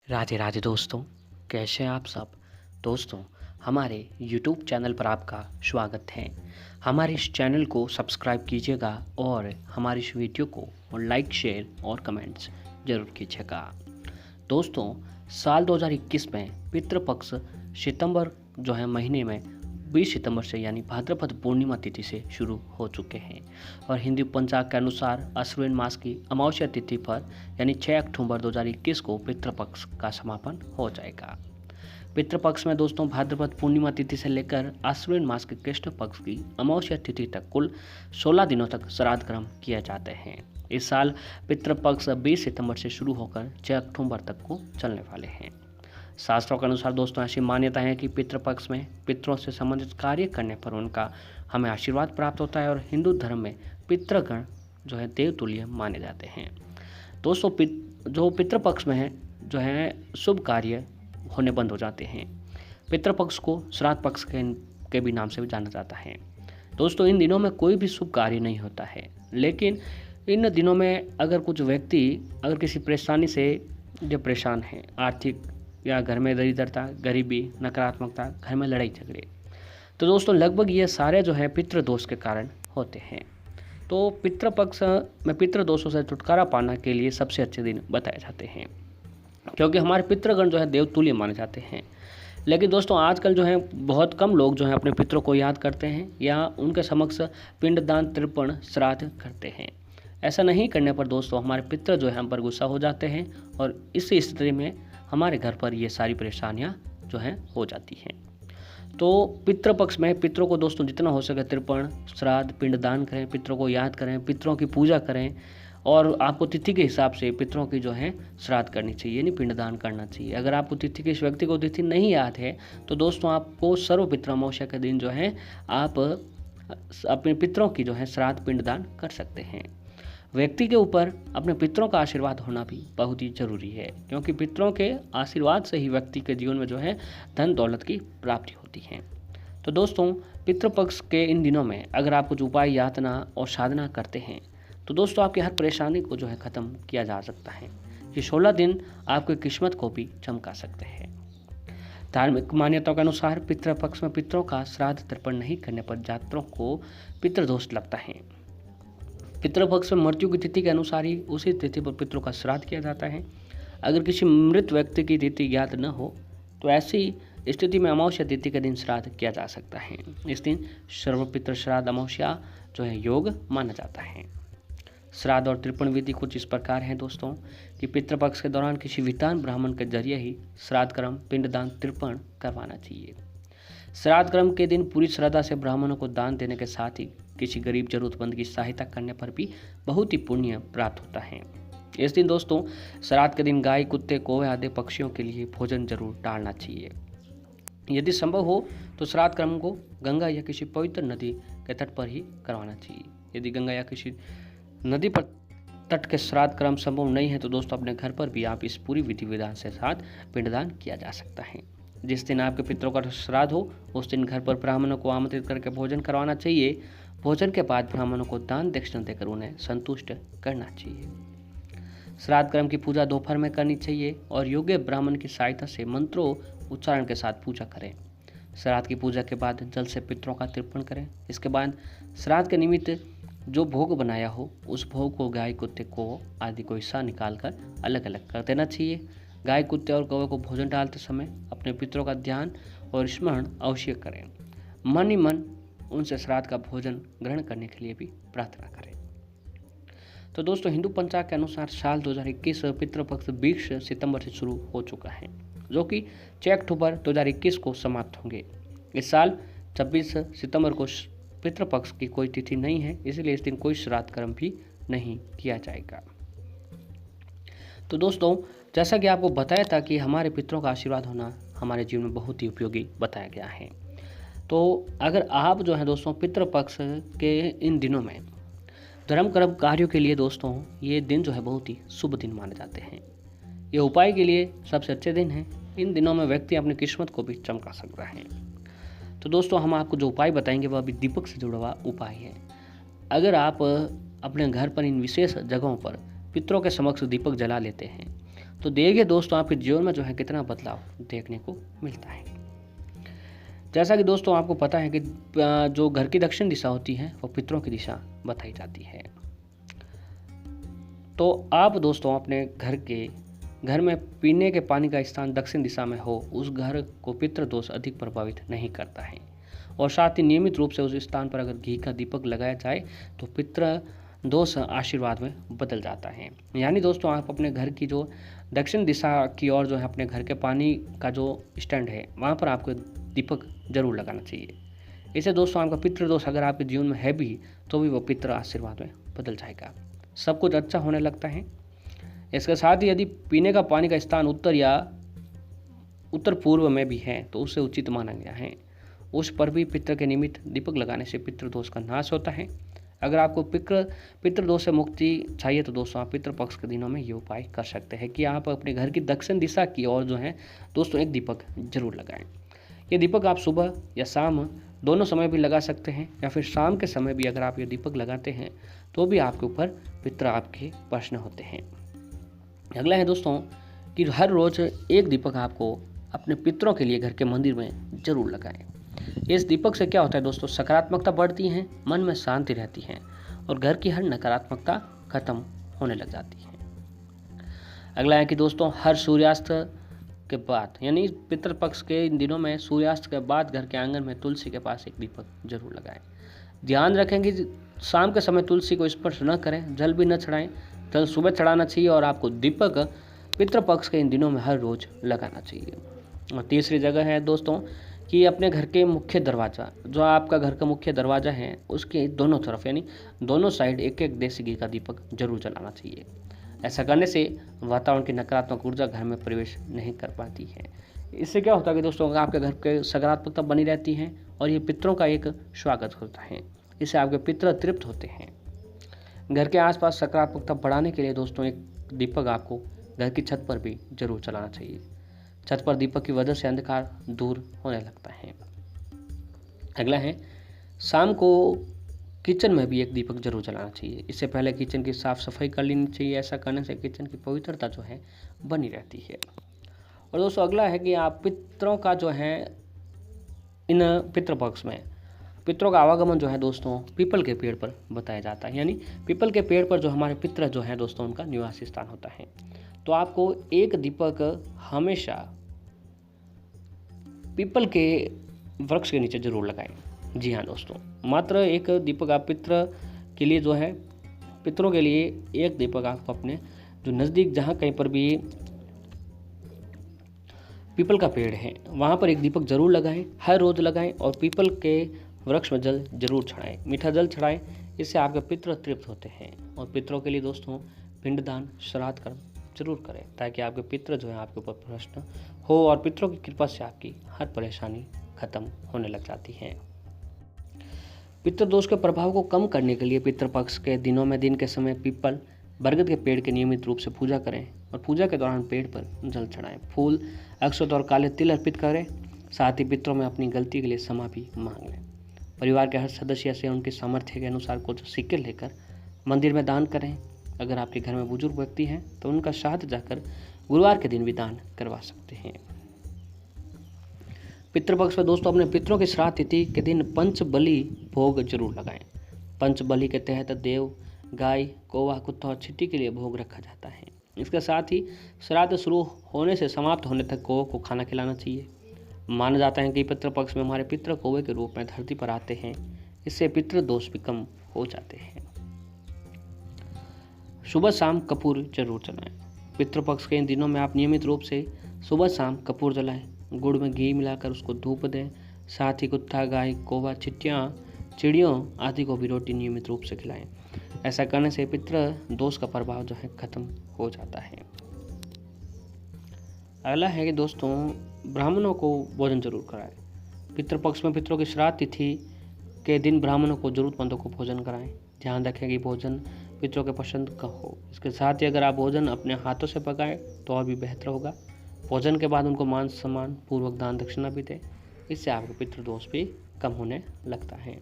राधे राधे दोस्तों, कैसे हैं आप सब। दोस्तों, हमारे YouTube चैनल पर आपका स्वागत है। हमारे इस चैनल को सब्सक्राइब कीजिएगा और हमारी इस वीडियो को लाइक, शेयर और कमेंट्स ज़रूर कीजिएगा। दोस्तों, साल 2021 में पितृपक्ष सितंबर महीने में 20 सितंबर से यानी भाद्रपद पूर्णिमा तिथि से शुरू हो चुके हैं और हिंदू पंचांग के अनुसार अश्विन मास की अमावस्या तिथि पर यानी 6 अक्टूबर 2021 को पितृपक्ष का समापन हो जाएगा। पितृपक्ष में दोस्तों भाद्रपद पूर्णिमा तिथि से लेकर अश्विन मास के कृष्ण पक्ष की अमावस्या तिथि तक कुल 16 दिनों तक श्राद्ध कर्म किए जाते हैं। इस साल पितृपक्ष 20 सितंबर से शुरू होकर 6 अक्टूबर तक को चलने वाले हैं। शास्त्रों के अनुसार दोस्तों ऐसी मान्यता है कि पितृपक्ष में पितरों से संबंधित कार्य करने पर उनका हमें आशीर्वाद प्राप्त होता है और हिंदू धर्म में पितृगण देवतुल्य माने जाते हैं। दोस्तों जो पितृपक्ष में है शुभ कार्य होने बंद हो जाते हैं। पितृपक्ष को श्राद्ध पक्ष के भी नाम से भी जाना जाता है। दोस्तों, इन दिनों में कोई भी शुभ कार्य नहीं होता है, लेकिन इन दिनों में अगर कुछ व्यक्ति अगर किसी परेशानी से जो परेशान है, आर्थिक या घर में दरिद्रता, गरीबी, नकारात्मकता, घर में लड़ाई झगड़े, तो दोस्तों लगभग ये सारे पितृ दोष के कारण होते हैं। तो पितृपक्ष में पितृ दोषों से छुटकारा पाने के लिए सबसे अच्छे दिन बताए जाते हैं, क्योंकि हमारे पितृगण देवतुल्य माने जाते हैं। लेकिन दोस्तों आजकल बहुत कम लोग अपने पितरों को याद करते हैं या उनके समक्ष पिंडदान, तर्पण, श्राद्ध करते हैं। ऐसा नहीं करने पर दोस्तों हमारे पितृ हम पर गुस्सा हो जाते हैं और इस स्थिति में हमारे घर पर ये सारी परेशानियां हो जाती हैं। तो पितृपक्ष में पितरों को दोस्तों जितना हो सके तर्पण, श्राद्ध, पिंडदान करें, पितरों को याद करें, पितरों की पूजा करें और आपको तिथि के हिसाब से पितरों की श्राद्ध करनी चाहिए, नहीं पिंडदान करना चाहिए। अगर आपको तिथि के इस व्यक्ति को तिथि नहीं याद है तो दोस्तों आपको सर्वपितृ अमावस्या के दिन आप अपने पितरों की श्राद्ध, पिंडदान कर सकते हैं। व्यक्ति के ऊपर अपने पितरों का आशीर्वाद होना भी बहुत ही जरूरी है, क्योंकि पितरों के आशीर्वाद से ही व्यक्ति के जीवन में धन दौलत की प्राप्ति होती है। तो दोस्तों पितृपक्ष के इन दिनों में अगर आप कुछ उपाय, यातना और साधना करते हैं तो दोस्तों आपकी हर परेशानी को ख़त्म किया जा सकता है। ये 16 दिन आपकी किस्मत को भी चमका सकते हैं। धार्मिक मान्यताओं के अनुसार पितृपक्ष में पितरों का श्राद्ध, तर्पण नहीं करने पर जातकों को पितृदोष लगता है। पितृपक्ष में मृत्यु की तिथि के अनुसार ही उसी तिथि पर पितरों का श्राद्ध किया जाता है। अगर किसी मृत व्यक्ति की तिथि ज्ञात न हो तो ऐसी स्थिति में अमावस्या तिथि के दिन श्राद्ध किया जा सकता है। इस दिन सर्वपितृ श्राद्ध अमावस्या योग माना जाता है। श्राद्ध और तर्पण विधि कुछ इस प्रकार है दोस्तों कि पितृपक्ष के दौरान किसी विद्वान ब्राह्मण के जरिए ही श्राद्ध कर्म, पिंडदान, तर्पण करवाना चाहिए। श्राद्ध कर्म के दिन पूरी श्रद्धा से ब्राह्मणों को दान देने के साथ ही किसी गरीब जरूरतमंद की सहायता करने पर भी बहुत ही पुण्य प्राप्त होता है। इस दिन दोस्तों श्राद्ध के दिन गाय, कुत्ते, कौवे आदि पक्षियों के लिए भोजन जरूर डालना चाहिए। यदि संभव हो तो श्राद्ध कर्म को गंगा या किसी पवित्र नदी के तट पर ही करवाना चाहिए। यदि गंगा या किसी नदी पर तट के श्राद्ध कर्म संभव नहीं है तो दोस्तों अपने घर पर भी आप इस पूरी विधि विधान से साथ पिंडदान किया जा सकता है। जिस दिन आपके पितरों का श्राद्ध हो उस दिन घर पर ब्राह्मणों को आमंत्रित करके भोजन करवाना चाहिए। भोजन के बाद ब्राह्मणों को दान दक्षिणा देकर उन्हें संतुष्ट करना चाहिए। श्राद्ध कर्म की पूजा दोपहर में करनी चाहिए और योग्य ब्राह्मण की सहायता से मंत्रों उच्चारण के साथ पूजा करें। श्राद्ध की पूजा के बाद जल से पितरों का तर्पण करें। इसके बाद श्राद्ध के निमित्त जो भोग बनाया हो उस भोग को गाय, कुत्ते को आदि को हिस्सा निकालकर अलग अलग कर देना चाहिए। गाय, कुत्ते और कौवे को भोजन डालते समय अपने पितरों का ध्यान और स्मरण अवश्य करें। मन ही मन उनसे श्राद्ध का भोजन ग्रहण करने के लिए भी प्रार्थना करें। तो दोस्तों हिंदू पंचांग के अनुसार साल 2021 पितृपक्ष 20 सितंबर से शुरू हो चुका है, जो कि 6 अक्टूबर 2021 को समाप्त होंगे। इस साल 26 सितंबर को पितृपक्ष की कोई तिथि नहीं है, इसलिए इस दिन कोई श्राद्ध कर्म भी नहीं किया जाएगा। तो दोस्तों जैसा कि आपको बताया था कि हमारे पितरों का आशीर्वाद होना हमारे जीवन में बहुत ही उपयोगी बताया गया है। तो अगर आप दोस्तों पितृपक्ष के इन दिनों में धर्म कर्म कार्यों के लिए दोस्तों ये दिन बहुत ही शुभ दिन माने जाते हैं। ये उपाय के लिए सबसे अच्छे दिन हैं। इन दिनों में व्यक्ति अपनी किस्मत को भी चमका सकता है। तो दोस्तों हम आपको जो उपाय बताएंगे वह अभी दीपक से जुड़ा हुआ उपाय है। अगर आप अपने घर पर इन विशेष जगहों पर पितरों के समक्ष दीपक जला लेते हैं तो देखिए दोस्तों आपके जीवन में जो है कितना बदलाव देखने को मिलता है। जैसा कि दोस्तों आपको पता है कि जो घर की दक्षिण दिशा होती है वो पितरों की दिशा बताई जाती है। तो आप दोस्तों अपने घर में पीने के पानी का स्थान दक्षिण दिशा में हो, उस घर को पितृ दोष अधिक प्रभावित नहीं करता है। और साथ ही नियमित रूप से उस स्थान पर अगर घी का दीपक लगाया जाए तो पितृ दोष आशीर्वाद में बदल जाता है। यानी दोस्तों आप अपने घर की जो दक्षिण दिशा की ओर जो है अपने घर के पानी का जो स्टैंड है वहाँ पर आपको दीपक जरूर लगाना चाहिए। इससे दोस्तों आपका पितृ दोष अगर आपके जीवन में है भी तो भी वो पितृ आशीर्वाद में बदल जाएगा, सब कुछ अच्छा होने लगता है। इसके साथ ही यदि पीने का पानी का स्थान उत्तर या उत्तर पूर्व में भी है तो उसे उचित माना गया है। उस पर भी पितृ के निमित्त दीपक लगाने से पितृदोष का नाश होता है। अगर आपको पितृदोष से मुक्ति चाहिए तो दोस्तों आप पितृपक्ष के दिनों में ये उपाय कर सकते हैं कि आप अपने घर की दक्षिण दिशा की ओर जो है दोस्तों एक दीपक जरूर लगाएं। ये दीपक आप सुबह या शाम दोनों समय भी लगा सकते हैं, या फिर शाम के समय भी अगर आप ये दीपक लगाते हैं तो भी आपके ऊपर पितृ आपके प्रश्न होते हैं। अगला है दोस्तों कि हर रोज एक दीपक आपको अपने पितरों के लिए घर के मंदिर में जरूर लगाएं। इस दीपक से क्या होता है दोस्तों, सकारात्मकता बढ़ती है, मन में शांति रहती है और घर की हर नकारात्मकता खत्म होने लग जाती है। अगला है कि दोस्तों हर सूर्यास्त के बाद यानी पितृपक्ष के इन दिनों में सूर्यास्त के बाद घर के आंगन में तुलसी के पास एक दीपक जरूर लगाएं। ध्यान रखें कि शाम के समय तुलसी को स्पर्श न करें, जल भी न चढ़ाएं। जल सुबह चढ़ाना चाहिए और आपको दीपक पितृपक्ष के इन दिनों में हर रोज लगाना चाहिए। और तीसरी जगह है दोस्तों कि अपने घर के मुख्य दरवाज़ा, जो आपका घर का मुख्य दरवाज़ा है उसके दोनों तरफ यानी दोनों साइड एक एक देसी घी का दीपक जरूर जलाना चाहिए। ऐसा करने से वातावरण की नकारात्मक ऊर्जा घर में प्रवेश नहीं कर पाती है। इससे क्या होता है कि दोस्तों आपके घर के सकारात्मकता बनी रहती है और ये पितरों का एक स्वागत होता है। इससे आपके पितर तृप्त होते हैं। घर के आसपास सकारात्मकता बढ़ाने के लिए दोस्तों एक दीपक आपको घर की छत पर भी जरूर चलाना चाहिए। छत पर दीपक की वजह से अंधकार दूर होने लगता है। अगला है शाम को किचन में भी एक दीपक जरूर जलाना चाहिए। इससे पहले किचन की साफ सफाई कर लेनी चाहिए। ऐसा करने से किचन की पवित्रता जो है बनी रहती है। और दोस्तों अगला है कि आप पितरों का जो है इन पितृपक्ष में पितरों का आवागमन जो है दोस्तों पीपल के पेड़ पर बताया जाता है। यानी पीपल के पेड़ पर जो हमारे पितर जो हैं दोस्तों उनका निवास स्थान होता है। तो आपको एक दीपक हमेशा पीपल के वृक्ष के नीचे जरूर लगाएं। जी हाँ दोस्तों, मात्र एक दीपक आप पितर के लिए जो है पितरों के लिए एक दीपक आपको अपने जो नज़दीक जहाँ कहीं पर भी पीपल का पेड़ है वहाँ पर एक दीपक जरूर लगाएं, हर रोज़ लगाएं और पीपल के वृक्ष में जल जरूर चढ़ाएं, मीठा जल चढ़ाएं। इससे आपके पितर तृप्त होते हैं। और पितरों के लिए दोस्तों पिंडदान श्राद्ध कर्म जरूर करें ताकि आपके पितर जो है आपके ऊपर प्रसन्न हो और पितरों की कृपा से आपकी हर परेशानी खत्म होने लग जाती है। पितृदोष के प्रभाव को कम करने के लिए पितृपक्ष के दिनों में दिन के समय पीपल बरगद के पेड़ की नियमित रूप से पूजा करें और पूजा के दौरान पेड़ पर जल चढ़ाएं, फूल, अक्षत और काले तिल अर्पित करें। साथ ही पितरों में अपनी गलती के लिए क्षमा भी मांग लें। परिवार के हर सदस्य से उनके सामर्थ्य के अनुसार कुछ सिक्के लेकर मंदिर में दान करें। अगर आपके घर में बुजुर्ग व्यक्ति हैं तो उनका साथ जाकर गुरुवार के दिन भी दान करवा सकते हैं। पितृपक्ष में दोस्तों अपने पितरों की श्राद्ध तिथि के दिन पंच बलि भोग जरूर लगाएं। पंच बलि के तहत देव, गाय, कौवा, कुत्ता और छिट्टी के लिए भोग रखा जाता है। इसके साथ ही श्राद्ध शुरू होने से समाप्त होने तक कौवे को खाना खिलाना चाहिए। माना जाता है कि पितृपक्ष में हमारे पितर कौवे के रूप में धरती पर आते हैं। इससे पितृ दोष भी कम हो जाते हैं। सुबह शाम कपूर जरूर जलाएं। पितृपक्ष के इन दिनों में आप नियमित रूप से सुबह शाम कपूर जलाएं। गुड़ में घी मिलाकर उसको धूप दें। साथ ही कुत्ता, गाय, कौवा, चिड़ियों आदि को भी रोटी नियमित रूप से खिलाएं। ऐसा करने से पितृ दोष का प्रभाव जो है खत्म हो जाता है। अगला है कि दोस्तों ब्राह्मणों को भोजन जरूर कराएं। पितृपक्ष में पितरों की श्राद्ध तिथि के दिन ब्राह्मणों को जरूरतमंदों को भोजन कराएं। ध्यान रखें कि भोजन पितरों के पसंद का हो। इसके साथ ही अगर आप भोजन अपने हाथों से पकाएं तो और भी बेहतर होगा। भोजन के बाद उनको मान सम्मान पूर्वक दान दक्षिणा भी दें। इससे आपके पितृदोष भी कम होने लगता है।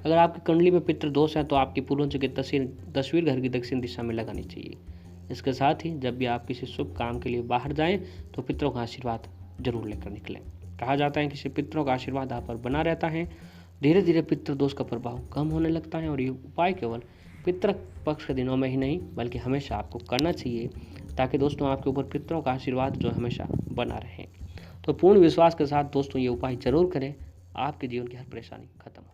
अगर आपकी कुंडली में पितृदोष है तो आपकी पूर्वजों की तस्वीर घर की दक्षिण दिशा में लगानी चाहिए। इसके साथ ही जब भी आप किसी शुभ काम के लिए बाहर जाएं तो पितरों का आशीर्वाद जरूर लेकर निकलें। कहा जाता है कि पितरों का आशीर्वाद आप पर बना रहता है, धीरे धीरे पितृ दोष का प्रभाव कम होने लगता है और ये उपाय केवल पितृ पक्ष के दिनों में ही नहीं बल्कि हमेशा आपको करना चाहिए, ताकि दोस्तों आपके ऊपर पितरों का आशीर्वाद जो हमेशा बना रहे। तो पूर्ण विश्वास के साथ दोस्तों ये उपाय जरूर करें, आपके जीवन की हर परेशानी खत्म हो।